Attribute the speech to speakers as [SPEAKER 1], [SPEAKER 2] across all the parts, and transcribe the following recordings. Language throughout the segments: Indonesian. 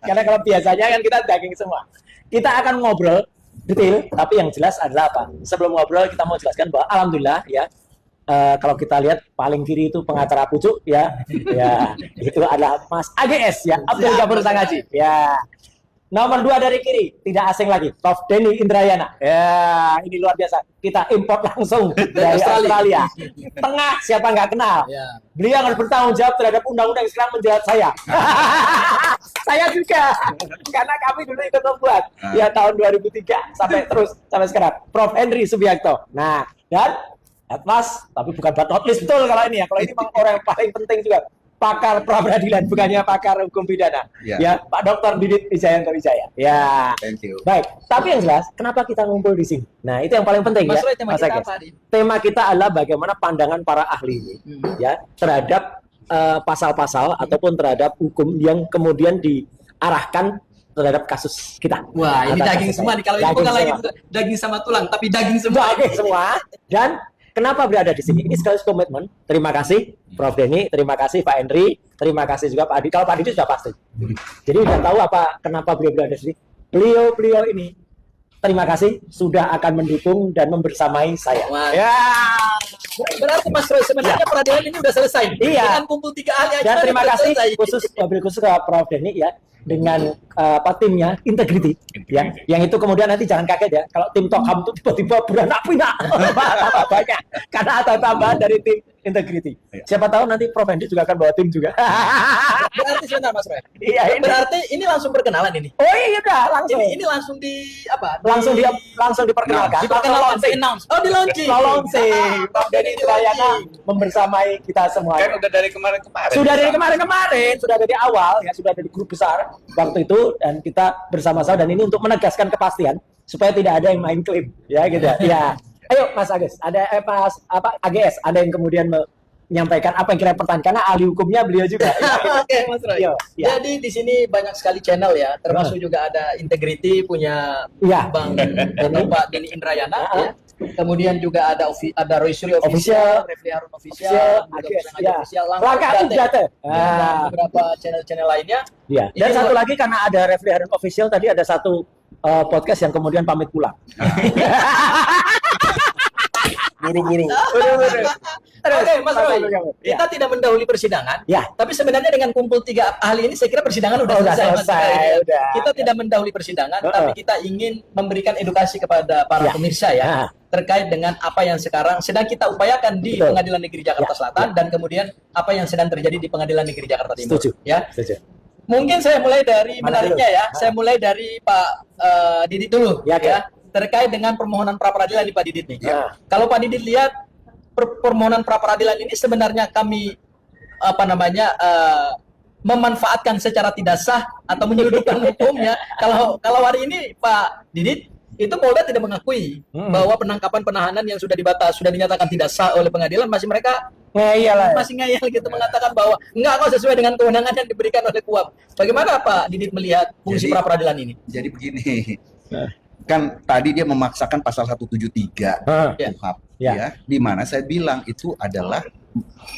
[SPEAKER 1] Karena kalau biasanya kan kita daging semua. Kita akan ngobrol detail, tapi yang jelas adalah apa? Sebelum ngobrol kita mau jelaskan bahwa alhamdulillah ya, kalau kita lihat paling kiri itu pengacara pucuk ya, ya itu adalah Mas AGS ya, Abdul Ghafur Sangaji ya. Nomor 2 dari kiri, tidak asing lagi, Prof. Denny Indrayana. Ya, ini luar biasa. Kita import langsung dari Australia. Tengah, siapa nggak kenal?
[SPEAKER 2] Ya.
[SPEAKER 1] Beliau harus bertanggung jawab terhadap undang-undang yang sekarang menjerat saya. Saya juga, karena kami dulu ikut membuat. Ya, tahun 2003 sampai sekarang. Prof. Henry Subiakto. Nah, dan Mas, tapi bukan but not least betul kalau ini ya. Kalau ini memang orang yang paling penting juga. Pakar pra-peradilan, bukannya pakar hukum pidana. Ya, Pak Dr. Didit Wijayanto Wijaya. Ya.
[SPEAKER 3] Thank you.
[SPEAKER 1] Baik, tapi yang jelas, kenapa kita ngumpul di sini? Nah, itu yang paling penting
[SPEAKER 2] Mas
[SPEAKER 1] ya.
[SPEAKER 2] Roy, tema
[SPEAKER 1] Mas
[SPEAKER 2] kita
[SPEAKER 1] Agus.
[SPEAKER 2] apa hari?
[SPEAKER 1] Tema kita adalah bagaimana pandangan para ahli ini ya terhadap pasal-pasal ataupun terhadap hukum yang kemudian diarahkan terhadap kasus kita.
[SPEAKER 2] Wah, ini
[SPEAKER 1] Atas
[SPEAKER 2] daging
[SPEAKER 1] kasus
[SPEAKER 2] semua
[SPEAKER 1] saya.
[SPEAKER 2] nih. Kalau ini
[SPEAKER 1] Daging
[SPEAKER 2] bukan lagi
[SPEAKER 1] semua.
[SPEAKER 2] daging sama tulang, tapi daging semua.
[SPEAKER 1] Daging semua. Dan kenapa berada di sini? Ini sekaligus komitmen. Terima kasih Prof. Denny, terima kasih Pak Henry, terima kasih juga Pak Adi. Kalau Pak Adi sudah pasti. Jadi udah tahu kenapa beliau berada di sini. Beliau ini terima kasih sudah akan mendukung dan membersamai saya.
[SPEAKER 2] Wah.
[SPEAKER 1] Ya.
[SPEAKER 2] Berarti Mas Roy sebenarnya peradilan ini udah selesai.
[SPEAKER 1] Iya.
[SPEAKER 2] Dengan kumpul 3 ahli aja.
[SPEAKER 1] Dan terima
[SPEAKER 2] udah
[SPEAKER 1] kasih
[SPEAKER 2] selesai.
[SPEAKER 1] wabil khusus ke Prof. Denny ya dengan timnya Integrity ya, yang itu kemudian nanti jangan kaget ya kalau tim Tokham itu tiba-tiba beranak pinak banyak karena ada tambahan dari tim Integrity. Siapa tahu nanti Prof. Hendy juga akan bawa tim juga.
[SPEAKER 2] Berarti sebentar Mas Roy.
[SPEAKER 1] Iya, ini.
[SPEAKER 2] Berarti ini langsung perkenalan ini.
[SPEAKER 1] Oh iya udah langsung.
[SPEAKER 2] Ini langsung di apa?
[SPEAKER 1] Langsung diperkenalkan.
[SPEAKER 2] Diperkenalkan,
[SPEAKER 1] Langsung
[SPEAKER 2] announce. Oh, di launching.
[SPEAKER 1] launching. Prof. Denny Indrayana membersamai kita semua.
[SPEAKER 3] Kan udah dari kemarin-kemarin.
[SPEAKER 1] Sudah dari kemarin, sudah dari awal ya, sudah dari grup besar waktu itu dan kita bersama-sama dan ini untuk menegaskan kepastian supaya tidak ada yang main klaim ya gitu ya. Ya. Ayo Mas Agus, ada Mas AGS, ada yang kemudian menyampaikan apa yang kira pertanyaan karena ahli hukumnya beliau juga.
[SPEAKER 2] Oke, Mas Roy.
[SPEAKER 1] Iya, iya.
[SPEAKER 2] Jadi di sini banyak sekali channel ya, termasuk juga ada Integrity punya
[SPEAKER 1] Iya.
[SPEAKER 2] Bang Pak Denny Indrayana ya. Kemudian juga ada Roy Suryo
[SPEAKER 1] Official,
[SPEAKER 2] Refli Harun Official, juga
[SPEAKER 1] AGS,
[SPEAKER 2] Pusang Aja
[SPEAKER 1] ya.
[SPEAKER 2] Official,
[SPEAKER 1] Langkah
[SPEAKER 2] Langkah
[SPEAKER 1] Ujate.
[SPEAKER 2] dan
[SPEAKER 1] Ah.
[SPEAKER 2] beberapa channel-channel lainnya.
[SPEAKER 1] Iya. Dan
[SPEAKER 2] Ini
[SPEAKER 1] satu
[SPEAKER 2] buat-
[SPEAKER 1] lagi karena ada Refli Harun Official tadi ada satu podcast yang kemudian pamit pulang.
[SPEAKER 3] Buru-buru.
[SPEAKER 2] Oke, Mas Roy,
[SPEAKER 1] Ya.
[SPEAKER 2] kita tidak mendahului persidangan.
[SPEAKER 1] Ya.
[SPEAKER 2] Tapi sebenarnya dengan kumpul 3 ahli ini, saya kira persidangan udah
[SPEAKER 1] Oh, udah
[SPEAKER 2] selesai. Mas
[SPEAKER 1] selesai,
[SPEAKER 2] Roy.
[SPEAKER 1] udah.
[SPEAKER 2] Kita tidak mendahului persidangan, tapi kita ingin memberikan edukasi kepada para
[SPEAKER 1] Ya.
[SPEAKER 2] pemirsa ya,
[SPEAKER 1] Ya.
[SPEAKER 2] terkait dengan apa yang sekarang sedang kita upayakan di
[SPEAKER 1] Betul.
[SPEAKER 2] Pengadilan Negeri Jakarta
[SPEAKER 1] Ya.
[SPEAKER 2] Selatan dan kemudian apa yang sedang terjadi di Pengadilan Negeri Jakarta Timur.
[SPEAKER 1] Setuju.
[SPEAKER 2] Ya.
[SPEAKER 1] Setuju.
[SPEAKER 2] Mungkin saya mulai dari
[SPEAKER 1] Mana
[SPEAKER 2] menariknya
[SPEAKER 1] dulu?
[SPEAKER 2] ya. Saya mulai dari Pak Didit dulu
[SPEAKER 1] Ya, oke.
[SPEAKER 2] terkait dengan permohonan pra peradilan di Pak Didit nih.
[SPEAKER 1] Ya.
[SPEAKER 2] Kalau Pak Didit lihat permohonan pra peradilan ini sebenarnya kami memanfaatkan secara tidak sah atau menyeludupkan hukumnya. Kalau hari ini Pak Didit itu Polda tidak mengakui bahwa penangkapan penahanan yang sudah dinyatakan tidak sah oleh pengadilan mereka
[SPEAKER 1] Ngeyel lah.
[SPEAKER 2] masih ngeyel gitu mengatakan bahwa enggak kok sesuai dengan kewenangan yang diberikan oleh KUHAP. Bagaimana Pak Didit melihat fungsi pra peradilan ini?
[SPEAKER 3] Jadi begini. Kan tadi dia memaksakan pasal 173
[SPEAKER 2] Ya.
[SPEAKER 3] KUHAP
[SPEAKER 1] Ya.
[SPEAKER 3] ya, di mana saya bilang itu adalah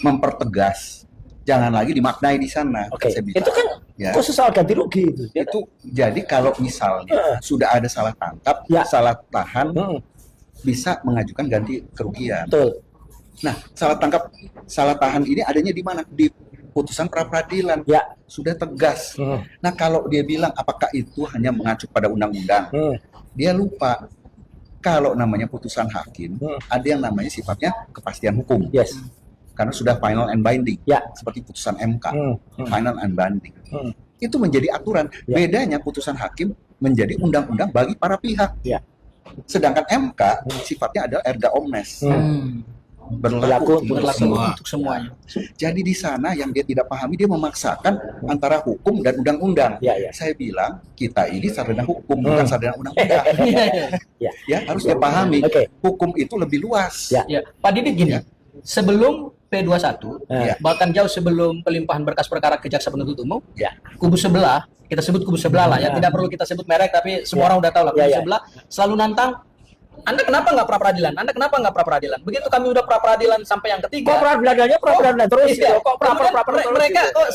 [SPEAKER 3] mempertegas, jangan lagi dimaknai di sana.
[SPEAKER 1] Oke.
[SPEAKER 3] Saya bilang.
[SPEAKER 1] Itu kan
[SPEAKER 3] Ya.
[SPEAKER 1] khusus soal ganti rugi itu.
[SPEAKER 3] Itu jadi kalau misalnya sudah ada salah tangkap,
[SPEAKER 1] Ya.
[SPEAKER 3] salah tahan,
[SPEAKER 1] Hmm,
[SPEAKER 3] bisa mengajukan ganti kerugian.
[SPEAKER 1] betul.
[SPEAKER 3] Nah, salah tahan ini adanya di mana? Di putusan pra peradilan.
[SPEAKER 1] Ya.
[SPEAKER 3] Sudah tegas.
[SPEAKER 1] Hmm.
[SPEAKER 3] Nah, kalau dia bilang apakah itu hanya mengacu pada undang-undang,
[SPEAKER 1] Hmm.
[SPEAKER 3] dia lupa kalau namanya putusan hakim, ada yang namanya sifatnya kepastian hukum.
[SPEAKER 1] Yes.
[SPEAKER 3] Karena sudah final and binding.
[SPEAKER 1] Ya.
[SPEAKER 3] Seperti putusan MK,
[SPEAKER 1] Hmm.
[SPEAKER 3] final and binding.
[SPEAKER 1] Hmm.
[SPEAKER 3] Itu menjadi aturan.
[SPEAKER 1] Ya.
[SPEAKER 3] Bedanya putusan hakim menjadi undang-undang bagi para pihak.
[SPEAKER 1] Ya.
[SPEAKER 3] Sedangkan MK sifatnya adalah erga omnes.
[SPEAKER 1] Berlaku
[SPEAKER 3] untuk
[SPEAKER 2] Berlaku
[SPEAKER 3] semua.
[SPEAKER 2] untuk semuanya.
[SPEAKER 3] Jadi di sana yang dia tidak pahami, dia memaksakan antara hukum dan undang-undang.
[SPEAKER 1] Ya, ya.
[SPEAKER 3] Saya bilang kita ini sarjana hukum, bukan sarjana undang-undang.
[SPEAKER 1] Ya.
[SPEAKER 3] Ya, harus dia pahami.
[SPEAKER 1] Oke.
[SPEAKER 3] Hukum itu lebih luas.
[SPEAKER 1] Ya.
[SPEAKER 2] Ya, Pak Didit gini,
[SPEAKER 3] Ya.
[SPEAKER 2] sebelum P21,
[SPEAKER 1] Ya.
[SPEAKER 2] bahkan jauh sebelum pelimpahan berkas perkara ke jaksa penuntut umum,
[SPEAKER 1] Ya.
[SPEAKER 2] kubu sebelah, kita sebut kubu sebelah lah ya,
[SPEAKER 1] Ya.
[SPEAKER 2] tidak perlu kita sebut merek, tapi semua orang udah tahu lah, kubu
[SPEAKER 1] Ya, ya.
[SPEAKER 2] sebelah selalu nantang Anda kenapa nggak pra peradilan? Anda kenapa nggak pra peradilan? Begitu kami udah pra peradilan sampai yang ketiga.
[SPEAKER 1] Kok pra-peradilannya pra-peradilan terus
[SPEAKER 2] Iya.
[SPEAKER 1] gitu? Kok
[SPEAKER 2] Kemudian
[SPEAKER 1] pra-peradilan terus
[SPEAKER 2] mereka
[SPEAKER 1] gitu?
[SPEAKER 2] kok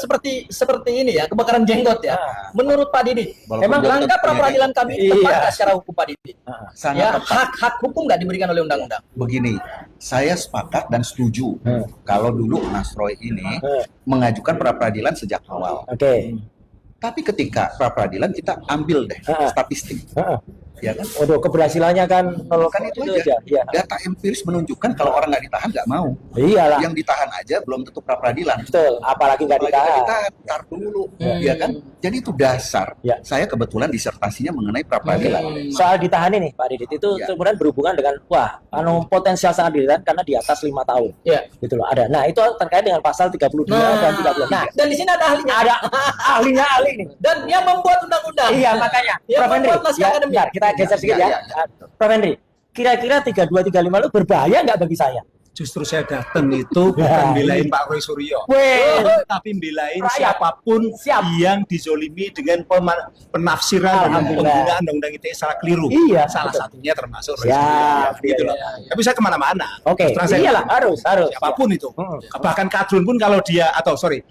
[SPEAKER 2] seperti ini ya, kebakaran jenggot ya. Menurut Pak Didi,
[SPEAKER 3] Walaupun
[SPEAKER 2] memang
[SPEAKER 3] dia
[SPEAKER 2] langkah
[SPEAKER 3] tetap
[SPEAKER 2] pra peradilan
[SPEAKER 3] punya
[SPEAKER 2] kami
[SPEAKER 1] Iya.
[SPEAKER 2] tepat nggak secara hukum Pak Didi?
[SPEAKER 3] Sangat
[SPEAKER 2] Ya,
[SPEAKER 3] tepat.
[SPEAKER 2] hak hukum nggak diberikan oleh undang-undang.
[SPEAKER 3] Begini, saya sepakat dan setuju kalau dulu Mas Roy ini mengajukan pra peradilan sejak awal.
[SPEAKER 1] Oke.
[SPEAKER 3] Tapi ketika pra peradilan kita ambil deh statistik,
[SPEAKER 1] Heeh.
[SPEAKER 3] ya kan?
[SPEAKER 1] Waduh, keberhasilannya kan nol
[SPEAKER 3] Kan itu aja.
[SPEAKER 1] Iya.
[SPEAKER 3] Data empiris menunjukkan kalau orang nggak ditahan nggak mau.
[SPEAKER 1] Iyalah.
[SPEAKER 3] Yang ditahan aja belum tentu pra peradilan.
[SPEAKER 1] Betul, apalagi nggak
[SPEAKER 3] Apalagi nggak
[SPEAKER 1] ditahan.
[SPEAKER 3] ditahan, ntar dulu, ya kan? Jadi itu dasar.
[SPEAKER 1] Ya.
[SPEAKER 3] Saya kebetulan disertasinya mengenai pra peradilan.
[SPEAKER 1] Soal ditahan ini Pak Didit itu
[SPEAKER 3] Ya.
[SPEAKER 1] kemudian berhubungan dengan potensial sangat ditahan karena di atas 5 tahun.
[SPEAKER 2] Ya.
[SPEAKER 1] Gitu loh, ada. Nah, itu terkait dengan pasal 32 dan 30. Nah,
[SPEAKER 2] dan di sini ada ahlinya.
[SPEAKER 1] ada ahli nih.
[SPEAKER 2] Dan yang membuat undang-undang.
[SPEAKER 1] Iya, makanya.
[SPEAKER 2] Yang
[SPEAKER 1] Prof. Henry,
[SPEAKER 2] membuat naskah akademik.
[SPEAKER 1] bentar, kita geser sedikit
[SPEAKER 3] Ya,
[SPEAKER 1] ya.
[SPEAKER 3] ya,
[SPEAKER 1] Prof. Henry, kira-kira 32 35 itu berbahaya nggak bagi saya?
[SPEAKER 4] Justru saya datang itu bukan belain Pak Roy Suryo,
[SPEAKER 1] Weh,
[SPEAKER 4] tapi belain
[SPEAKER 1] Rakyat.
[SPEAKER 4] siapapun
[SPEAKER 1] Siap.
[SPEAKER 4] yang dizolimi dengan penafsiran dan
[SPEAKER 1] Alhamdulillah.
[SPEAKER 4] penggunaan undang-undang ITE secara keliru.
[SPEAKER 1] Iya,
[SPEAKER 4] Salah
[SPEAKER 1] betul.
[SPEAKER 4] satunya termasuk Roy
[SPEAKER 1] Siap,
[SPEAKER 4] Suryo. Gitu
[SPEAKER 1] iya,
[SPEAKER 4] loh.
[SPEAKER 1] iya, iya.
[SPEAKER 4] Tapi saya kemana-mana.
[SPEAKER 1] Oke,
[SPEAKER 4] Terus terang saya
[SPEAKER 1] iyalah harus.
[SPEAKER 4] siapapun itu.
[SPEAKER 1] Hmm.
[SPEAKER 4] Bahkan kadrun pun kalau dia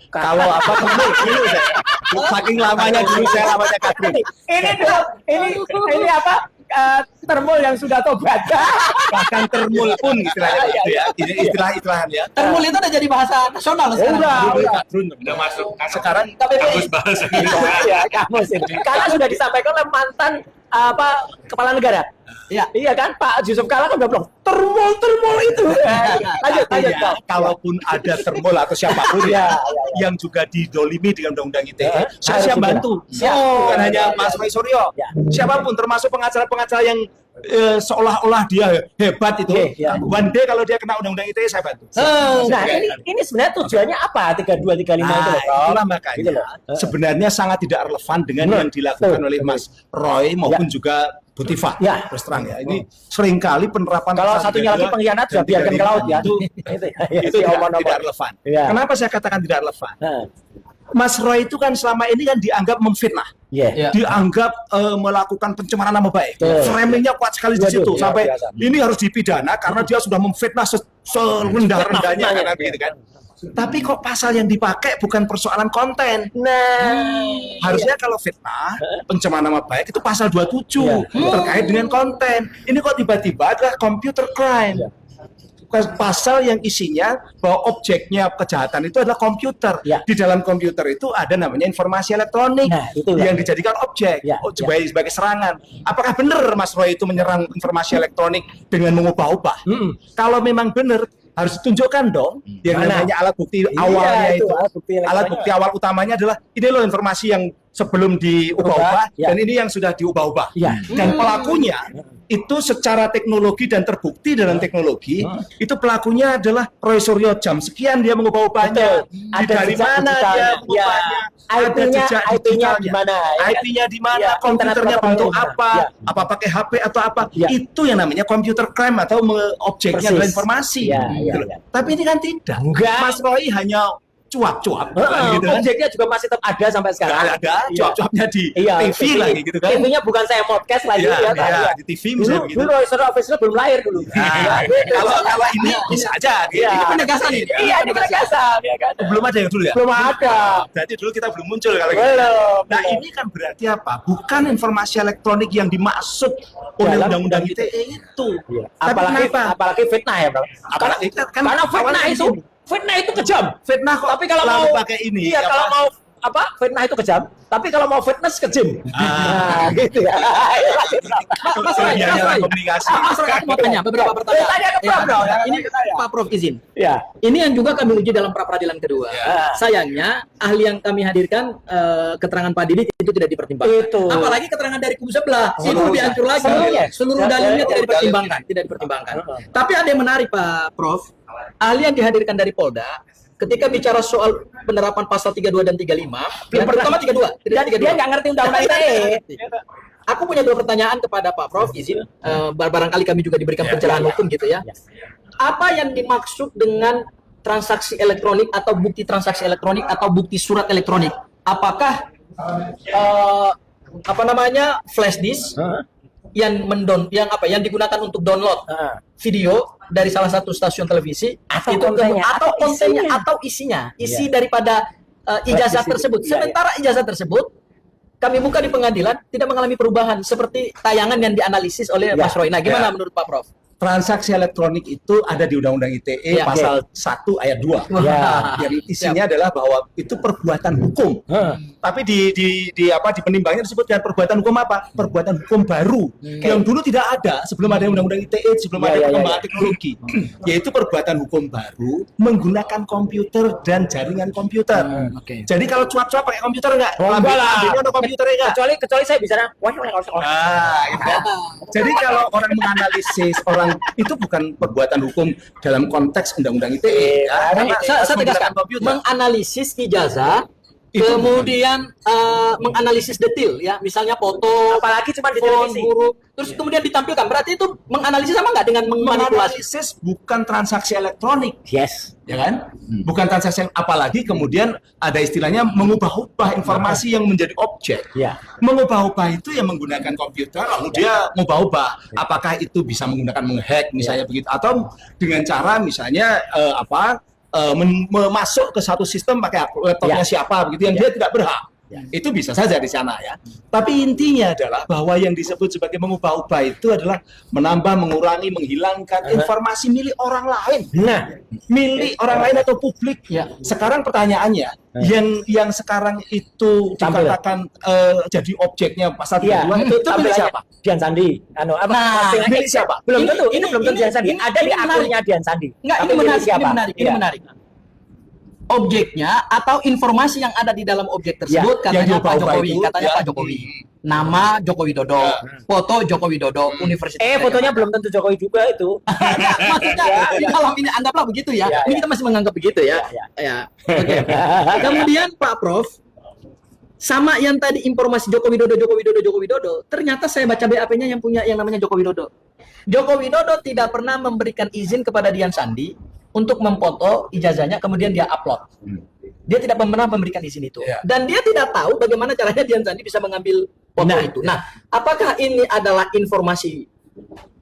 [SPEAKER 4] kalau apa dulu saya. Saking lamanya dulu saya lamanya kadrun.
[SPEAKER 1] Ini apa? Termol yang sudah tobat.
[SPEAKER 4] Bahkan termul pun istilahnya gitu ya. Istilah-istilahan ya.
[SPEAKER 2] Termul itu udah jadi bahasa nasional sekarang.
[SPEAKER 4] Dulu
[SPEAKER 1] Udah.
[SPEAKER 4] kadrun udah masuk. Sekarang
[SPEAKER 2] KBBI.
[SPEAKER 4] kamus bahasa Indonesia.
[SPEAKER 1] Iya, kamu sih. Karena sudah disampaikan oleh mantan kepala negara.
[SPEAKER 2] Iya.
[SPEAKER 1] Iya kan, Pak Yusuf Kalla kan udah bilang termol itu. Lanjut,
[SPEAKER 4] Artinya,
[SPEAKER 1] Pak.
[SPEAKER 4] kalaupun ada termol atau siapapun
[SPEAKER 1] Iya,
[SPEAKER 4] yang juga didolimi dengan undang-undang ITE,
[SPEAKER 1] Ya,
[SPEAKER 4] saya
[SPEAKER 1] harus
[SPEAKER 4] siap
[SPEAKER 1] dibela.
[SPEAKER 4] bantu.
[SPEAKER 1] Siap.
[SPEAKER 4] Bukan
[SPEAKER 1] Oh,
[SPEAKER 4] hanya
[SPEAKER 1] iya,
[SPEAKER 4] Mas
[SPEAKER 1] iya.
[SPEAKER 4] Roy Suryo,
[SPEAKER 1] Ya.
[SPEAKER 4] siapapun termasuk pengacara-pengacara yang seolah-olah dia hebat itu.
[SPEAKER 1] Iya, iya.
[SPEAKER 4] One day kalau dia kena undang-undang ITE saya bantu.
[SPEAKER 1] Nah, ini sebenarnya tujuannya apa? 32 35 itu loh, Prof.
[SPEAKER 4] Itulah makanya
[SPEAKER 1] Gitu loh.
[SPEAKER 4] sebenarnya sangat tidak relevan dengan
[SPEAKER 1] Betul.
[SPEAKER 4] yang dilakukan
[SPEAKER 1] Betul.
[SPEAKER 4] oleh Mas Roy maupun juga Bu Tifa.
[SPEAKER 1] Ya.
[SPEAKER 4] Terus terang ya, ini seringkali penerapan
[SPEAKER 1] Kalau
[SPEAKER 4] pasal
[SPEAKER 1] satunya lagi
[SPEAKER 4] 32
[SPEAKER 1] pengkhianat
[SPEAKER 4] dan
[SPEAKER 1] sudah biarkan ke laut ya.
[SPEAKER 4] 35
[SPEAKER 1] Itu
[SPEAKER 4] itu
[SPEAKER 1] si
[SPEAKER 4] tidak,
[SPEAKER 1] omong-omong.
[SPEAKER 4] tidak relevan.
[SPEAKER 1] Iya.
[SPEAKER 4] Kenapa saya katakan tidak relevan?
[SPEAKER 1] Nah,
[SPEAKER 4] Mas Roy itu kan selama ini kan dianggap memfitnah,
[SPEAKER 1] iya.
[SPEAKER 2] Iya.
[SPEAKER 4] dianggap melakukan pencemaran nama baik.
[SPEAKER 1] Betul.
[SPEAKER 4] Framingnya kuat sekali di
[SPEAKER 1] Waduh,
[SPEAKER 4] situ
[SPEAKER 1] iya,
[SPEAKER 4] sampai
[SPEAKER 1] biasa.
[SPEAKER 4] ini harus dipidana karena dia sudah memfitnah serendah-rendahnya
[SPEAKER 1] Fitnah,
[SPEAKER 4] kan
[SPEAKER 1] iya.
[SPEAKER 4] gitu kan. Tapi kok pasal yang dipakai bukan persoalan konten.
[SPEAKER 1] Nah,
[SPEAKER 4] Harusnya kalau fitnah, pencemaran nama baik itu pasal 27
[SPEAKER 1] Iya.
[SPEAKER 4] terkait dengan konten. Ini kok tiba-tiba adalah computer crime.
[SPEAKER 1] Iya.
[SPEAKER 4] Pasal yang isinya bahwa objeknya kejahatan itu adalah komputer.
[SPEAKER 1] Ya.
[SPEAKER 4] Di dalam komputer itu ada namanya informasi elektronik
[SPEAKER 1] Nah, itulah.
[SPEAKER 4] yang dijadikan objek
[SPEAKER 1] Ya,
[SPEAKER 4] sebagai serangan. Apakah benar Mas Roy itu menyerang informasi elektronik dengan mengubah-ubah? Kalau memang benar harus ditunjukkan dong yang
[SPEAKER 1] Mana?
[SPEAKER 4] namanya alat bukti
[SPEAKER 1] Iya,
[SPEAKER 4] awalnya
[SPEAKER 1] itu,
[SPEAKER 4] itu.
[SPEAKER 1] alat bukti elektronik.
[SPEAKER 4] Alat bukti awal utamanya adalah ini loh informasi yang sebelum diubah-ubah
[SPEAKER 1] Ya.
[SPEAKER 4] dan ini yang sudah diubah-ubah.
[SPEAKER 1] Ya.
[SPEAKER 4] Dan pelakunya itu secara teknologi dan terbukti dalam teknologi itu pelakunya adalah Roy Suryo jam sekian dia mengubah-ubahnya.
[SPEAKER 1] Betul. Ada
[SPEAKER 4] Dari
[SPEAKER 1] jejak
[SPEAKER 4] mana
[SPEAKER 1] digitalnya.
[SPEAKER 4] dia mengubahnya?
[SPEAKER 1] Ya.
[SPEAKER 4] Ada
[SPEAKER 1] IP-nya
[SPEAKER 4] jejak
[SPEAKER 1] IP-nya
[SPEAKER 4] digitalnya.
[SPEAKER 1] di mana, ya.
[SPEAKER 4] IP-nya di mana?
[SPEAKER 1] Ya,
[SPEAKER 4] Komputernya
[SPEAKER 1] internet
[SPEAKER 4] bentuk
[SPEAKER 1] protokolnya.
[SPEAKER 4] apa?
[SPEAKER 1] Ya.
[SPEAKER 4] Apa pakai HP atau apa?
[SPEAKER 1] Ya.
[SPEAKER 4] Itu yang namanya computer crime atau objeknya
[SPEAKER 1] Persis.
[SPEAKER 4] adalah informasi.
[SPEAKER 1] Ya,
[SPEAKER 4] Gitu
[SPEAKER 1] ya,
[SPEAKER 4] loh.
[SPEAKER 1] ya.
[SPEAKER 4] Tapi ini kan tidak.
[SPEAKER 1] Enggak.
[SPEAKER 4] Mas Roy hanya cuap-cuap gitu kan.
[SPEAKER 1] Objeknya juga masih tetap ada sampai sekarang.
[SPEAKER 4] Ada
[SPEAKER 1] Iya.
[SPEAKER 4] cuap-cuapnya di
[SPEAKER 1] Iya,
[SPEAKER 4] TV lagi gitu kan.
[SPEAKER 1] TV-nya bukan saya podcast lagi
[SPEAKER 4] Iya,
[SPEAKER 1] ya,
[SPEAKER 4] iya,
[SPEAKER 1] ya.
[SPEAKER 4] di TV
[SPEAKER 1] Dulu,
[SPEAKER 4] misalnya begitu.
[SPEAKER 1] dulu Roy Suryo official belum lahir dulu.
[SPEAKER 4] Nah, kalau ini bisa aja
[SPEAKER 1] Iya.
[SPEAKER 4] ini penegasan ini.
[SPEAKER 1] Iya, ini penegasan ya kan.
[SPEAKER 4] Belum ada yang dulu ya?
[SPEAKER 1] Belum ada.
[SPEAKER 4] Berarti dulu kita belum muncul kalau gitu.
[SPEAKER 1] Belum.
[SPEAKER 4] Nah, ini kan berarti apa? Bukan informasi elektronik yang dimaksud oleh
[SPEAKER 1] Dalam
[SPEAKER 4] undang-undang
[SPEAKER 1] undang
[SPEAKER 4] ITE itu.
[SPEAKER 1] Iya.
[SPEAKER 4] Tapi kenapa?
[SPEAKER 1] Apalagi fitnah ya, Bro.
[SPEAKER 4] Apalagi kan
[SPEAKER 1] Karena fitnah
[SPEAKER 4] awalnya
[SPEAKER 1] itu
[SPEAKER 4] di sini.
[SPEAKER 1] fitnah itu kejam.
[SPEAKER 4] Fitnah kok
[SPEAKER 1] Tapi kalau
[SPEAKER 4] lalu
[SPEAKER 1] mau
[SPEAKER 4] pakai ini.
[SPEAKER 1] iya,
[SPEAKER 4] apa?
[SPEAKER 1] kalau mau fitnah itu kejam. Tapi kalau mau fitness kejam. Nah, gitu ya.
[SPEAKER 2] Mas Roy,
[SPEAKER 4] Kelebihannya
[SPEAKER 2] Mas Roy.
[SPEAKER 4] komunikasi.
[SPEAKER 2] Mas Roy, aku mau tanya beberapa pertanyaan.
[SPEAKER 1] Tanya ke Prof, Bro.
[SPEAKER 2] Ini Pak Prof izin.
[SPEAKER 1] Ya.
[SPEAKER 2] Ini yang juga kami uji dalam pra peradilan kedua.
[SPEAKER 1] Ya.
[SPEAKER 2] Sayangnya ahli yang kami hadirkan keterangan Pak Didi itu tidak dipertimbangkan.
[SPEAKER 1] Itu.
[SPEAKER 2] Apalagi keterangan dari kubu sebelah. Itu
[SPEAKER 1] Seluruhnya.
[SPEAKER 2] lebih hancur lagi.
[SPEAKER 1] Seluruhnya.
[SPEAKER 2] Seluruh
[SPEAKER 1] Ya,
[SPEAKER 2] dalilnya
[SPEAKER 1] ya,
[SPEAKER 2] tidak
[SPEAKER 1] ya.
[SPEAKER 2] dipertimbangkan, tidak dipertimbangkan. Tapi ada yang menarik Pak Prof. Ahli yang dihadirkan dari Polda ketika bicara soal penerapan pasal 32 dan 35, yang pertama 32, tidak 32.
[SPEAKER 1] Dia nggak ngerti undang-undang ITE.
[SPEAKER 2] Aku punya dua pertanyaan kepada Pak Prof. Izin, barangkali kami juga diberikan pencerahan hukum gitu ya. Apa yang dimaksud dengan transaksi elektronik atau bukti transaksi elektronik atau bukti surat elektronik? Apakah apa namanya flash disk, yang digunakan untuk download video dari salah satu stasiun televisi
[SPEAKER 1] Atau
[SPEAKER 2] itu
[SPEAKER 1] kontennya,
[SPEAKER 2] atau
[SPEAKER 1] atau
[SPEAKER 2] kontennya
[SPEAKER 1] isinya.
[SPEAKER 2] atau isinya, isi
[SPEAKER 1] Iya.
[SPEAKER 2] daripada ijazah
[SPEAKER 1] Revisi.
[SPEAKER 2] tersebut.
[SPEAKER 1] Iya,
[SPEAKER 2] Sementara ijazah tersebut kami buka di pengadilan tidak mengalami perubahan seperti tayangan yang dianalisis oleh
[SPEAKER 1] Iya.
[SPEAKER 2] Mas Roy. Nah, gimana
[SPEAKER 4] Iya.
[SPEAKER 2] menurut Pak Prof?
[SPEAKER 4] Transaksi elektronik itu ada di Undang-Undang ITE
[SPEAKER 2] Ya,
[SPEAKER 4] pasal 1 ayat 2.
[SPEAKER 1] Ya.
[SPEAKER 4] Yang isinya adalah bahwa itu perbuatan hukum. Tapi di penimbangnya disebutkan perbuatan hukum apa? Perbuatan hukum baru yang dulu tidak ada sebelum ada Undang-Undang ITE, sebelum ada perkembangan teknologi, yaitu perbuatan hukum baru menggunakan komputer dan jaringan komputer.
[SPEAKER 2] Oke.
[SPEAKER 4] Jadi kalau cuap-cuap pakai komputer enggak?
[SPEAKER 1] Oh, enggak lah.
[SPEAKER 4] Ambilnya ada komputernya enggak?
[SPEAKER 1] Kecuali saya bisa
[SPEAKER 4] Gitu kan. Jadi kalau orang menganalisis orang itu bukan perbuatan hukum dalam konteks Undang-Undang ITE. Ya, karena
[SPEAKER 2] Saya
[SPEAKER 4] harus
[SPEAKER 2] tegaskan,
[SPEAKER 4] menggunakan komputer.
[SPEAKER 2] menganalisis ijazah,
[SPEAKER 4] Itu
[SPEAKER 2] kemudian menganalisis detail ya, misalnya foto,
[SPEAKER 1] apalagi cuma di
[SPEAKER 2] font,
[SPEAKER 1] televisi.
[SPEAKER 2] huruf, terus kemudian ditampilkan. Berarti itu menganalisis sama nggak dengan memanipulasi?
[SPEAKER 4] Menganalisis bukan transaksi elektronik,
[SPEAKER 1] Yes.
[SPEAKER 4] ya kan? Bukan transaksi, apalagi kemudian ada istilahnya mengubah-ubah informasi yang menjadi objek.
[SPEAKER 1] Ya.
[SPEAKER 4] Mengubah-ubah itu yang menggunakan komputer, lalu dia mengubah-ubah. Apakah itu bisa menggunakan menghack misalnya begitu, atau dengan cara misalnya masuk ke satu sistem pakai laptopnya siapa begitu yang dia tidak berhak. Itu bisa saja di sana ya. Tapi intinya adalah bahwa yang disebut sebagai mengubah-ubah itu adalah menambah, mengurangi, menghilangkan informasi milik orang lain.
[SPEAKER 1] Nah,
[SPEAKER 4] Milik orang lain atau publik.
[SPEAKER 2] Ya.
[SPEAKER 4] Sekarang pertanyaannya, yang sekarang itu
[SPEAKER 1] Tampil.
[SPEAKER 4] dikatakan jadi objeknya pasal 32
[SPEAKER 1] iya,
[SPEAKER 4] itu milik
[SPEAKER 1] tampilannya
[SPEAKER 4] siapa?
[SPEAKER 1] Dian Sandi.
[SPEAKER 2] Nah,
[SPEAKER 1] postingan
[SPEAKER 4] milik siapa?
[SPEAKER 1] Belum
[SPEAKER 2] Ini-
[SPEAKER 1] tentu, ini
[SPEAKER 2] ini-
[SPEAKER 1] belum tentu
[SPEAKER 2] ini-
[SPEAKER 1] Dian Sandi.
[SPEAKER 2] ini-
[SPEAKER 1] Ada di
[SPEAKER 2] ini menarik.
[SPEAKER 1] akunnya Dian Sandi.
[SPEAKER 2] Enggak,
[SPEAKER 1] Tapi
[SPEAKER 2] ini
[SPEAKER 1] milik
[SPEAKER 2] menarik,
[SPEAKER 1] siapa?
[SPEAKER 2] ini menarik, ini
[SPEAKER 1] Iya.
[SPEAKER 2] menarik. Objeknya atau informasi yang ada di dalam objek tersebut
[SPEAKER 4] Ya, yang
[SPEAKER 2] katanya Pak
[SPEAKER 4] diubah-ubah
[SPEAKER 2] Jokowi,
[SPEAKER 4] itu,
[SPEAKER 2] katanya
[SPEAKER 4] ya.
[SPEAKER 2] Pak Jokowi. Nama Joko Widodo, foto Joko Widodo, universitas.
[SPEAKER 1] Fotonya belum tentu Jokowi juga itu.
[SPEAKER 2] Maksudnya kalau ini anggaplah begitu ya.
[SPEAKER 1] Ya,
[SPEAKER 2] Ini kita masih menganggap begitu ya.
[SPEAKER 1] Ya,
[SPEAKER 2] Ya. Oke. Kemudian Pak Prof, sama yang tadi informasi Joko Widodo, ternyata saya baca BAP-nya yang punya yang namanya Joko Widodo. Joko Widodo tidak pernah memberikan izin kepada Dian Sandi untuk memfoto ijazahnya kemudian dia upload. Dia tidak pernah memberikan izin itu.
[SPEAKER 4] Ya.
[SPEAKER 2] Dan dia tidak tahu bagaimana caranya Dian Sandi bisa mengambil foto
[SPEAKER 1] Nah,
[SPEAKER 2] itu. Nah, apakah ini adalah informasi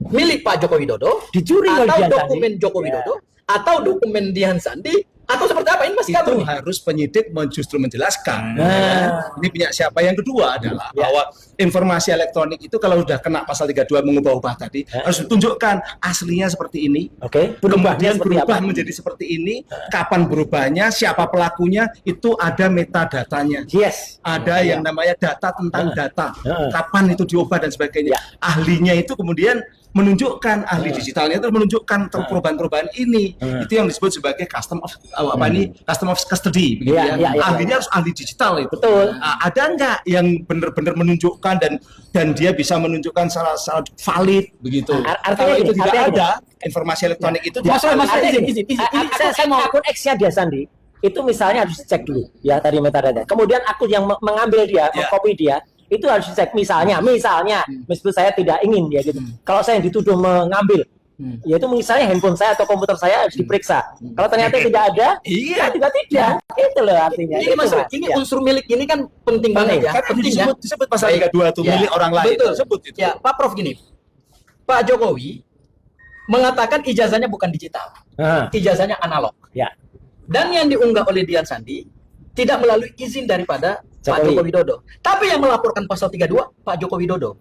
[SPEAKER 2] milik Pak Joko Widodo
[SPEAKER 1] Dicuri oleh
[SPEAKER 2] atau
[SPEAKER 1] Dian Sandi.
[SPEAKER 2] dokumen Joko Widodo atau dokumen Dian Sandi atau seperti apa? Ini masih
[SPEAKER 4] Itu
[SPEAKER 2] kabur nih.
[SPEAKER 4] harus penyidik justru menjelaskan.
[SPEAKER 1] Nah.
[SPEAKER 4] Ini punya siapa? Yang kedua adalah
[SPEAKER 1] Ya.
[SPEAKER 4] bahwa informasi elektronik itu kalau sudah kena pasal 32 mengubah-ubah tadi harus ditunjukkan aslinya seperti ini.
[SPEAKER 1] Oke,
[SPEAKER 4] Kemudian
[SPEAKER 1] seperti
[SPEAKER 4] berubah
[SPEAKER 1] apa?
[SPEAKER 4] menjadi seperti ini, kapan berubahnya, siapa pelakunya, itu ada metadatanya.
[SPEAKER 1] Yes.
[SPEAKER 4] Ada yang namanya data tentang data,
[SPEAKER 1] Heeh.
[SPEAKER 4] kapan itu diubah dan sebagainya. Ahlinya itu kemudian menunjukkan, ahli digitalnya itu menunjukkan perubahan-perubahan ini. Itu yang disebut sebagai custom of custody, begitu
[SPEAKER 1] Iya,
[SPEAKER 4] ya.
[SPEAKER 1] iya, iya,
[SPEAKER 4] Ahlinya harus ahli digital itu.
[SPEAKER 1] Betul.
[SPEAKER 4] Ada nggak yang benar-benar menunjukkan dan dia bisa menunjukkan secara valid begitu.
[SPEAKER 1] Artinya
[SPEAKER 4] Kalau itu
[SPEAKER 1] gini,
[SPEAKER 4] tidak
[SPEAKER 1] artinya
[SPEAKER 4] ada informasi elektronik itu
[SPEAKER 2] Mas Roy,
[SPEAKER 4] tidak
[SPEAKER 2] Mas Roy,
[SPEAKER 1] Artinya
[SPEAKER 2] izin,
[SPEAKER 1] gini,
[SPEAKER 2] izin.
[SPEAKER 1] Saya mau akun X-nya Dian Sandi itu misalnya harus dicek dulu ya tadi metadata. Kemudian akun yang mengambil dia, mengcopy dia itu harus dicek misalnya meskipun saya tidak ingin ya gitu. Kalau saya yang dituduh mengambil yaitu misalnya handphone saya atau komputer saya harus diperiksa. Kalau ternyata tidak ada,
[SPEAKER 4] Iya.
[SPEAKER 1] juga tidak. Itu loh artinya.
[SPEAKER 2] Ini Mas Roy, ini
[SPEAKER 1] Ya.
[SPEAKER 2] unsur milik ini kan penting banget ya.
[SPEAKER 4] kan
[SPEAKER 2] Penting ya.
[SPEAKER 4] disebut pasal
[SPEAKER 2] Baik.
[SPEAKER 4] 32 itu
[SPEAKER 2] Ya.
[SPEAKER 4] milik orang lain.
[SPEAKER 2] Betul.
[SPEAKER 4] Tersebut itu.
[SPEAKER 2] Ya, Pak Prof gini. Pak Jokowi mengatakan ijazahnya bukan digital.
[SPEAKER 1] Nah,
[SPEAKER 2] Ijazahnya analog.
[SPEAKER 1] ya.
[SPEAKER 2] Dan yang diunggah oleh Dian Sandi tidak melalui izin daripada Pak
[SPEAKER 1] Jokowi.
[SPEAKER 2] Joko Widodo. Tapi yang melaporkan pasal 32 Pak Joko Widodo.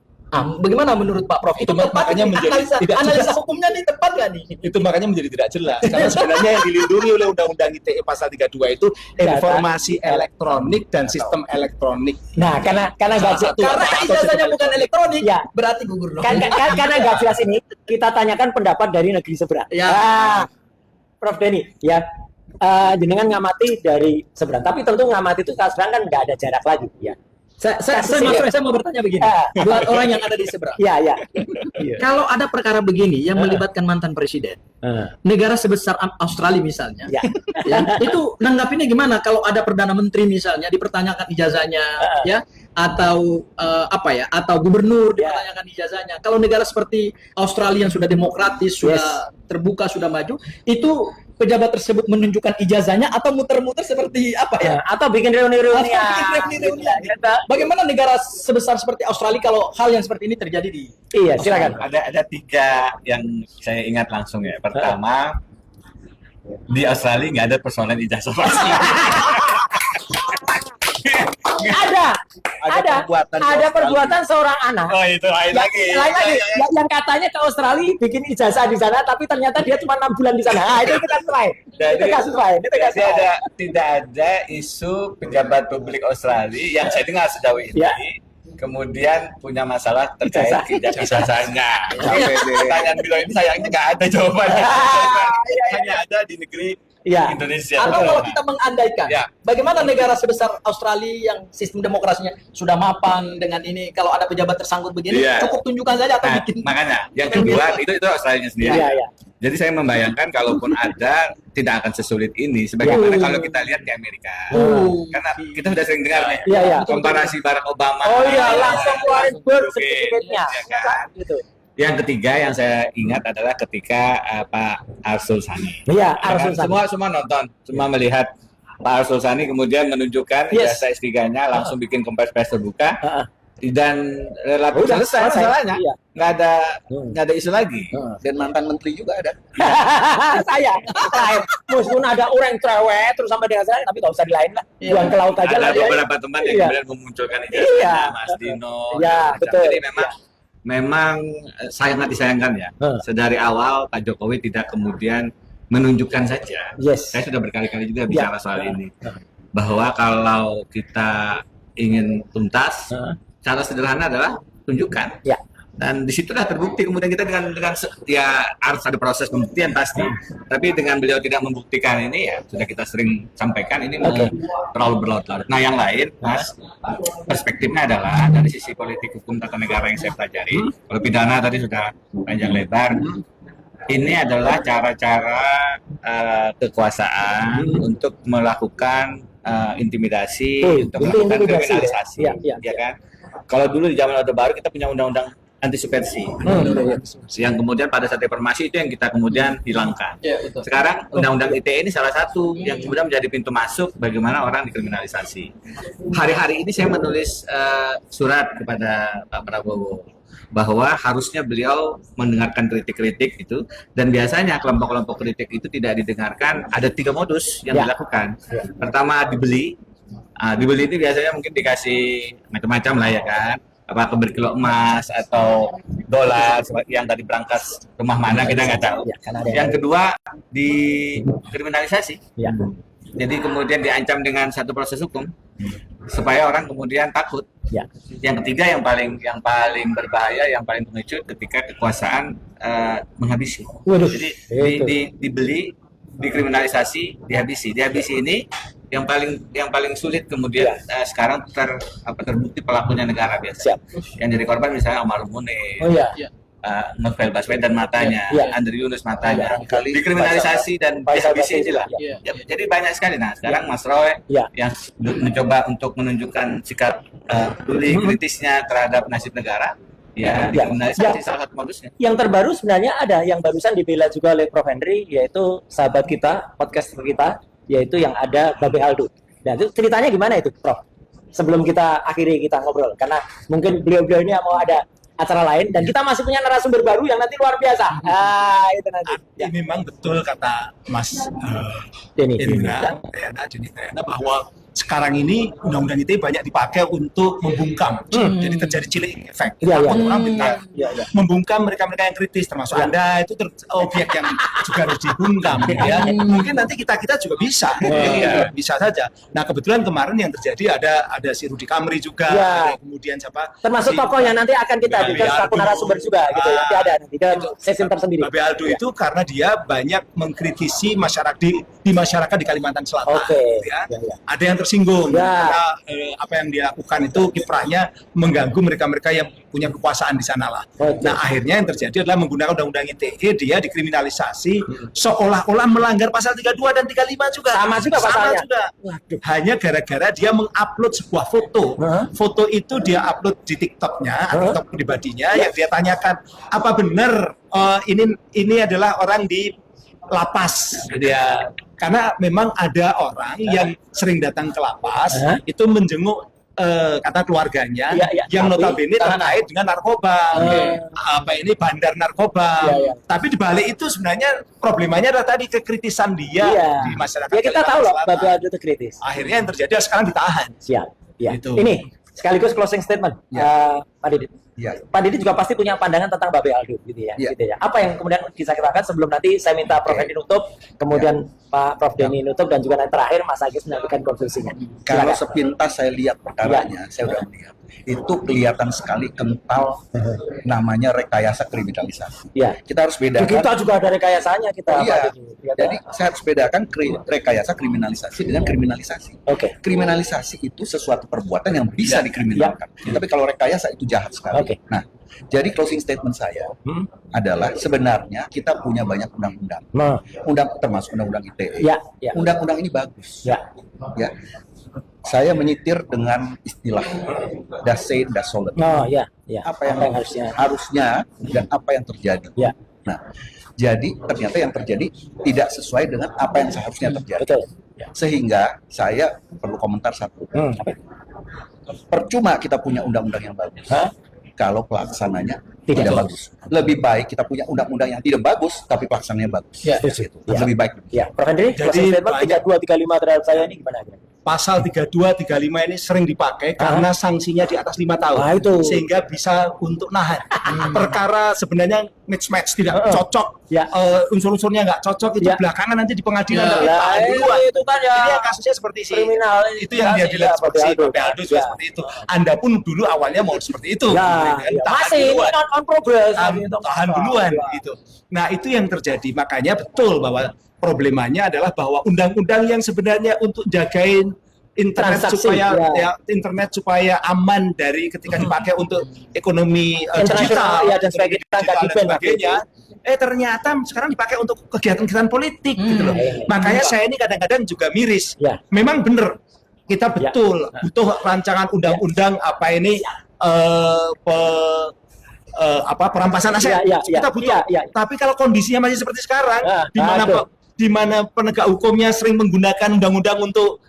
[SPEAKER 2] Bagaimana menurut Pak Prof? Itu tepat
[SPEAKER 4] makanya
[SPEAKER 2] ini?
[SPEAKER 4] menjadi tidak
[SPEAKER 2] analisa
[SPEAKER 4] jelas.
[SPEAKER 2] hukumnya ini tepat nggak nih?
[SPEAKER 4] Itu makanya menjadi tidak jelas karena sebenarnya yang dilindungi oleh Undang-Undang ITE pasal 32 itu informasi elektronik dan sistem elektronik.
[SPEAKER 1] Nah, karena nggak
[SPEAKER 4] Salah satu.
[SPEAKER 2] Karena ijazahnya bukan elektronik,
[SPEAKER 1] Ya.
[SPEAKER 2] berarti gugur dong.
[SPEAKER 1] karena nggak jelas ini, kita tanyakan pendapat dari negeri seberang.
[SPEAKER 2] Ya.
[SPEAKER 1] Prof Denny, ya jenengan ngamati dari seberang. Tapi tentu ngamati itu kalau seberang kan nggak ada jarak lagi, ya.
[SPEAKER 2] Saya mau bertanya begini, buat orang yang ada di seberang.
[SPEAKER 1] Ya, ya.
[SPEAKER 2] Kalau ada perkara begini yang melibatkan mantan presiden, negara sebesar Australia misalnya,
[SPEAKER 1] Ya.
[SPEAKER 2] ya, itu nanggapinnya gimana kalau ada perdana menteri misalnya dipertanyakan ijazahnya, ya, atau atau gubernur dipertanyakan ijazahnya. Kalau negara seperti Australia yang sudah demokratis, sudah terbuka, sudah maju, itu pejabat tersebut menunjukkan ijazahnya atau muter-muter seperti apa ya?
[SPEAKER 1] Atau bikin reuni-reuni.
[SPEAKER 2] Atau bikin reuni-reunian. Bagaimana negara sebesar seperti Australia kalau hal yang seperti ini terjadi di
[SPEAKER 1] Iya, silakan.
[SPEAKER 5] Ada 3 yang saya ingat langsung ya. Pertama, di Australia nggak ada personel ijazah pasti.
[SPEAKER 1] Ada perbuatan seorang anak.
[SPEAKER 5] Oh itu lain lagi.
[SPEAKER 1] Lain lagi. Yang katanya ke Australia bikin ijazah di sana, tapi ternyata dia cuma 6 bulan di sana. Nah, itu kasus lain. Itu kasus lain.
[SPEAKER 5] Jadi tidak ada isu pejabat publik Australia yang saya dengar sejauh ini.
[SPEAKER 1] Ya.
[SPEAKER 5] Kemudian punya masalah terkait ijazahnya.
[SPEAKER 1] Iya.
[SPEAKER 5] Pertanyaan beliau ini sayangnya nggak ada jawabannya. Hanya ada di negeri Indonesia.
[SPEAKER 2] Atau kalau kita mengandaikan, bagaimana negara sebesar Australia yang sistem demokrasinya sudah mapan dengan ini, kalau ada pejabat tersangkut begini, cukup tunjukkan saja atau bikin.
[SPEAKER 5] Makanya, yang kedua itu Australia sendiri. Jadi saya membayangkan kalaupun ada tidak akan sesulit ini sebagaimana kalau kita lihat di Amerika. Karena kita sudah sering dengar nih komparasi Barack Obama.
[SPEAKER 1] Langsung keluarin birth certificate-nya.
[SPEAKER 5] Gitu. Yang ketiga yang saya ingat adalah ketika Pak Arsul Sani.
[SPEAKER 1] Iya, Arsul Sani.
[SPEAKER 5] Semua nonton, semua melihat Pak Arsul Sani kemudian menunjukkan ijazah S3-nya langsung bikin konferensi pers terbuka. Dan relatif selesai masalahnya, nggak ada isu lagi.
[SPEAKER 3] Dan mantan menteri juga ada.
[SPEAKER 1] Saya, meskipun ada orang cewek terus sampai dengan saya, tapi nggak usah dilain lah, buang ke laut aja lah.
[SPEAKER 5] Ada beberapa teman yang kemudian memunculkan ijazahnya, Mas Dino.
[SPEAKER 1] Betul.
[SPEAKER 5] Jadi memang sangat disayangkan ya. Sedari awal Pak Jokowi tidak kemudian menunjukkan saja. Saya sudah berkali-kali juga bicara soal ini, bahwa kalau kita ingin tuntas, cara sederhana adalah tunjukkan. Dan disitulah terbukti kemudian kita dengan harus ada proses pembuktian pasti. Tapi dengan beliau tidak membuktikan ini ya sudah kita sering sampaikan ini terlalu berlarut-larut. Nah yang lain, Mas, perspektifnya adalah dari sisi politik hukum tata negara yang saya pelajari. Kalau pidana tadi sudah panjang lebar. Ini adalah cara-cara kekuasaan untuk melakukan intimidasi, untuk melakukan kriminalisasi, ya kan? Kalau dulu di zaman Orde Baru kita punya undang-undang anti subversi, yang kemudian pada saat reformasi itu yang kita kemudian hilangkan. Sekarang undang-undang ITE ini salah satu yang kemudian menjadi pintu masuk bagaimana orang dikriminalisasi. Hari-hari ini saya menulis surat kepada Pak Prabowo bahwa harusnya beliau mendengarkan kritik-kritik itu, dan biasanya kelompok-kelompok kritik itu tidak didengarkan. Ada 3 modus yang dilakukan. Pertama dibeli ini biasanya mungkin dikasih macam-macam lah ya kan, apakah berkilo emas atau dolar yang tadi berangkat rumah mana kita nggak tahu. Yang kedua dikriminalisasi. Jadi kemudian diancam dengan satu proses hukum supaya orang kemudian takut. Yang ketiga yang paling berbahaya, yang paling pengecut ketika kekuasaan menghabisi. Jadi dibeli, dikriminalisasi, dihabisi. Dihabisi ini yang paling sulit kemudian sekarang terbukti pelakunya negara biasa. Yang jadi korban misalnya Almarhum Munir. Novel Baswedan matanya, Andri Yunus matanya, dikriminalisasi dan dihabisi inilah. Jadi banyak sekali. Nah sekarang Mas Roy yang mencoba untuk menunjukkan sikap peduli kritisnya terhadap nasib negara, dikriminalisasi salah satu modusnya. Yang terbaru sebenarnya ada yang barusan dibela juga oleh Prof Henry, yaitu sahabat kita, podcaster kita, yaitu yang ada Babe Aldo. Nah itu ceritanya gimana itu, Prof? Sebelum kita akhiri kita ngobrol, karena mungkin beliau-beliau ini mau ada acara lain dan kita masih punya narasumber baru yang nanti luar biasa. Itu nanti.
[SPEAKER 4] Ini memang betul kata Mas Denny bahwa sekarang ini undang-undang ITE banyak dipakai untuk membungkam. Jadi terjadi chilling effect. Orang membungkam mereka-mereka yang kritis, termasuk Anda itu objek yang juga harus dibungkam. Mungkin nanti kita juga bisa, bisa saja. Nah kebetulan kemarin yang terjadi ada si Rudy Kamri juga, ada kemudian siapa?
[SPEAKER 1] Termasuk tokoh yang nanti akan kita bikin satu narasumber juga, gitu ya. Nanti ada nanti sesi tersendiri.
[SPEAKER 4] Babe Aldo itu karena dia banyak mengkritisi masyarakat di masyarakat di Kalimantan Selatan. Ada yang tersinggung karena apa yang dia lakukan itu kiprahnya mengganggu mereka-mereka yang punya kekuasaan di sana lah. Nah akhirnya yang terjadi adalah menggunakan undang-undang ITE dia dikriminalisasi seolah-olah melanggar pasal 32 dan 35 juga.
[SPEAKER 1] Sama juga pasalnya.
[SPEAKER 4] Hanya gara-gara dia mengupload sebuah foto. Foto itu dia upload di TikTok-nya, TikTok pribadinya, yang dia tanyakan apa benar ini adalah orang di lapas dia. Karena memang ada orang yang sering datang ke lapas itu menjenguk kata keluarganya yang notabene terkait dengan narkoba, ini bandar narkoba. Tapi di balik itu sebenarnya problemanya adalah tadi kekritisan dia di masyarakat.
[SPEAKER 1] Ya kita tahu loh Bapak ada itu kritis.
[SPEAKER 4] Akhirnya yang terjadi sekarang ditahan.
[SPEAKER 1] Siap. Ya.
[SPEAKER 4] Itu.
[SPEAKER 1] Ini sekaligus closing statement, Pak Didit. Pak Didit juga pasti punya pandangan tentang Babe Aldo, gitu ya. Apa yang kemudian bisa kita lakukan sebelum nanti saya minta Prof. Edi nutup, kemudian Pak Prof. Denny nutup, dan juga nanti terakhir Mas Agis menyampaikan konklusinya.
[SPEAKER 3] Kalau sepintas saya lihat perkaranya, saya sudah melihat itu kelihatan sekali kental namanya rekayasa kriminalisasi. Kita harus bedakan.
[SPEAKER 1] Kita juga ada rekayasanya kita.
[SPEAKER 3] Jadi saya harus bedakan rekayasa kriminalisasi dengan kriminalisasi. Kriminalisasi itu sesuatu perbuatan yang bisa dikriminalkan. Tapi kalau rekayasa itu jahat sekali. Nah, jadi closing statement saya adalah sebenarnya kita punya banyak undang-undang. Termasuk undang-undang ITE. Undang-undang ini bagus. Saya menyitir dengan istilah das sein, das sollen. Apa yang harusnya dan apa yang terjadi. Nah, jadi ternyata yang terjadi tidak sesuai dengan apa yang seharusnya terjadi. Sehingga saya perlu komentar satu. Percuma kita punya undang-undang yang bagus kalau pelaksananya tidak bagus. Lebih baik kita punya undang-undang yang tidak bagus tapi pelaksananya bagus. Lebih baik.
[SPEAKER 1] Prof. Hendri, closing statement 32, 35 terhadap saya ini gimana?
[SPEAKER 4] Pasal 32, 35 ini sering dipakai karena sanksinya di atas 5 tahun. Sehingga bisa untuk nahan. Perkara sebenarnya match tidak cocok, unsur-unsurnya nggak cocok, itu belakangan nanti di pengadilan ditahan duluan.
[SPEAKER 1] Itu kan ya.
[SPEAKER 4] Ini yang kasusnya seperti
[SPEAKER 1] kriminal.
[SPEAKER 4] Itu yang dia dilihat seperti Babe Aldo juga seperti itu. Anda pun dulu awalnya mau seperti itu.
[SPEAKER 1] Masih on progress.
[SPEAKER 4] Tahan duluan gitu. Nah, itu yang terjadi. Makanya betul bahwa problemanya adalah bahwa undang-undang yang sebenarnya untuk jagain internet internet supaya aman dari ketika dipakai untuk ekonomi digital
[SPEAKER 1] dan sebagainya,
[SPEAKER 4] ternyata sekarang dipakai untuk kegiatan-kegiatan politik gitu loh. Makanya saya ini kadang-kadang juga miris. Memang benar kita betul butuh rancangan undang-undang perampasan aset. Kita butuh. Tapi kalau kondisinya masih seperti sekarang, di mana penegak hukumnya sering menggunakan undang-undang untuk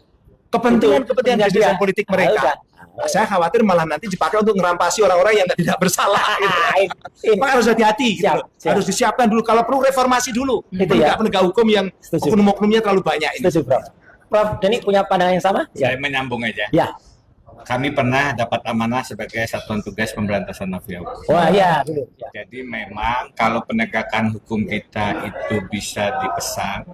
[SPEAKER 4] kepentingan bisnis politik mereka. Saya khawatir malah nanti dipakai untuk ngerampasi orang-orang yang tidak bersalah. Maka harus hati-hati. Harus disiapkan dulu. Kalau perlu reformasi dulu. Penegak hukum yang oknum-oknumnya terlalu banyak.
[SPEAKER 1] Prof. Denny punya pandangan yang sama?
[SPEAKER 5] Saya menyambung aja. Kami pernah dapat amanah sebagai Satuan Tugas Pemberantasan Mafia Hukum.
[SPEAKER 1] Dulu.
[SPEAKER 5] Jadi memang kalau penegakan hukum kita itu bisa dipesan,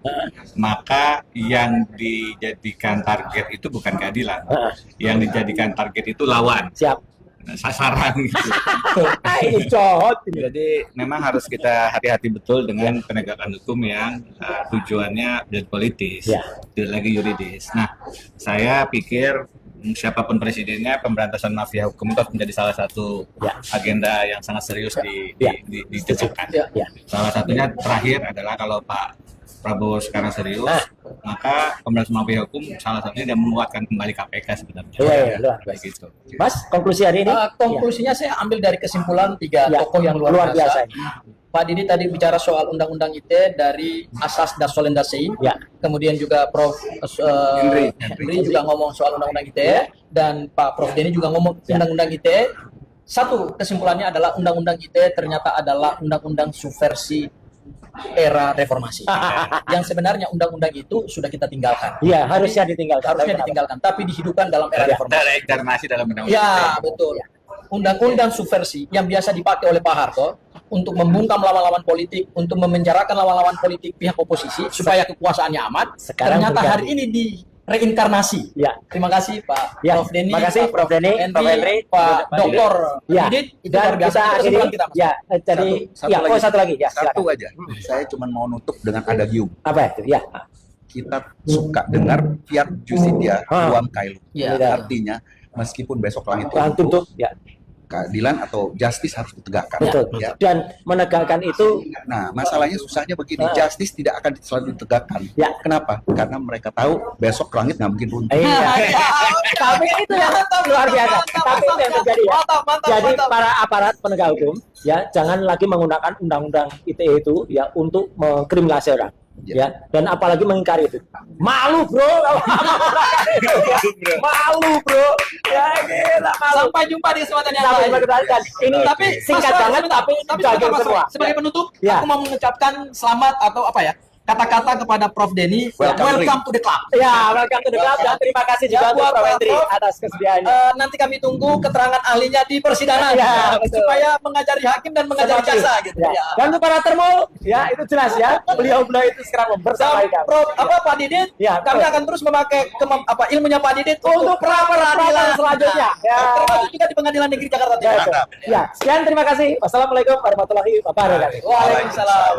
[SPEAKER 5] maka yang dijadikan target itu bukan keadilan. Yang dijadikan target itu lawan. Sasaran gitu. Jadi memang harus kita hati-hati betul dengan penegakan hukum yang tujuannya politis, tidak lagi yuridis. Nah, saya pikir siapapun presidennya, pemberantasan mafia hukum itu menjadi salah satu agenda yang sangat serius ditegakkan. Salah satunya terakhir adalah kalau Pak Prabowo sekarang serius, maka pemberantasan mafia hukum salah satunya dia menguatkan kembali KPK sebenarnya.
[SPEAKER 1] Gitu. Mas, konklusi hari ini?
[SPEAKER 2] Konklusinya saya ambil dari kesimpulan 3 tokoh yang luar biasa. Pak Didi tadi bicara soal undang-undang ITE dari asas das sollen das sein. Kemudian juga Prof. Henry juga ngomong soal undang-undang ITE, dan Pak Prof. Denny juga ngomong undang-undang ITE. Satu kesimpulannya adalah undang-undang ITE ternyata adalah undang-undang subversi era reformasi. Yang sebenarnya undang-undang itu sudah kita tinggalkan.
[SPEAKER 1] Harusnya ditinggalkan.
[SPEAKER 2] Tapi dihidupkan dalam era reformasi.
[SPEAKER 5] Ada eksternasi dalam undang-undang.
[SPEAKER 2] Betul. Undang-undang subversi yang biasa dipakai oleh Pak Harto untuk membungkam lawan-lawan politik, untuk memenjarakan lawan-lawan politik pihak oposisi supaya kekuasaannya aman. Ternyata hari ini direinkarnasi. Terima kasih Pak Prof. Denny.
[SPEAKER 1] Terima kasih Prof. Denny, Prof. Henry,
[SPEAKER 2] Pak Dr. Didit. Itu luar biasa.
[SPEAKER 1] Jadi satu lagi.
[SPEAKER 3] Satu aja. Saya cuma mau nutup dengan adagium.
[SPEAKER 1] Apa itu?
[SPEAKER 3] Kita suka dengar fiat justitia quam caelum. Artinya meskipun besok langit runtuh, keadilan atau justice harus ditegakkan.
[SPEAKER 1] Dan menegakkan itu.
[SPEAKER 3] Nah, masalahnya susahnya begini, justice tidak akan selalu ditegakkan. Kenapa? Karena mereka tahu besok langit nggak mungkin runtuh.
[SPEAKER 1] Tapi itu yang luar biasa. Tapi itu yang terjadi Jadi para aparat penegak hukum jangan lagi menggunakan undang-undang ITE itu untuk mengkriminalisasi orang. ya, dan apalagi mengingkari itu. Malu, bro. Malu, bro. Ya, gila, malu.
[SPEAKER 2] Sampai jumpa di kesempatan yang
[SPEAKER 1] Sampai
[SPEAKER 2] lain.
[SPEAKER 1] jumpa di kesempatan. Ini
[SPEAKER 2] Tapi
[SPEAKER 1] singkat
[SPEAKER 2] Mas Roy,
[SPEAKER 1] banget,
[SPEAKER 2] sebentar.
[SPEAKER 1] tapi
[SPEAKER 2] sebentar,
[SPEAKER 1] bagian
[SPEAKER 2] Mas Roy.
[SPEAKER 1] semua.
[SPEAKER 2] Sebagai penutup,
[SPEAKER 1] Ya.
[SPEAKER 2] aku mau mengucapkan selamat atau apa ya? Kata-kata kepada Prof Denny. Welcome to the club.
[SPEAKER 1] Ya, welcome to the club dan terima kasih juga untuk
[SPEAKER 2] buat
[SPEAKER 1] Prof Hendri
[SPEAKER 2] Prof.
[SPEAKER 1] atas kesediaannya.
[SPEAKER 2] Nanti kami tunggu keterangan ahlinya di persidangan
[SPEAKER 1] Ya, betul.
[SPEAKER 2] supaya mengajari hakim dan mengajari
[SPEAKER 1] Seperti,
[SPEAKER 2] jasa gitu
[SPEAKER 1] ya.
[SPEAKER 2] ya.
[SPEAKER 1] Dan untuk para termo, ya itu jelas ya. Beliau-beliau itu sekarang membersamai kami.
[SPEAKER 2] Prof, Pak Didit,
[SPEAKER 1] Ya,
[SPEAKER 2] kami
[SPEAKER 1] betul.
[SPEAKER 2] akan terus memakai ilmunya Pak Didit
[SPEAKER 1] Untuk pra-peradilan selanjutnya. Ya.
[SPEAKER 2] termasuk juga di Pengadilan Negeri Jakarta
[SPEAKER 1] Ya,
[SPEAKER 2] Timur.
[SPEAKER 1] betul. Ya, sekian terima kasih. Wassalamualaikum warahmatullahi wabarakatuh.
[SPEAKER 2] Waalaikumsalam.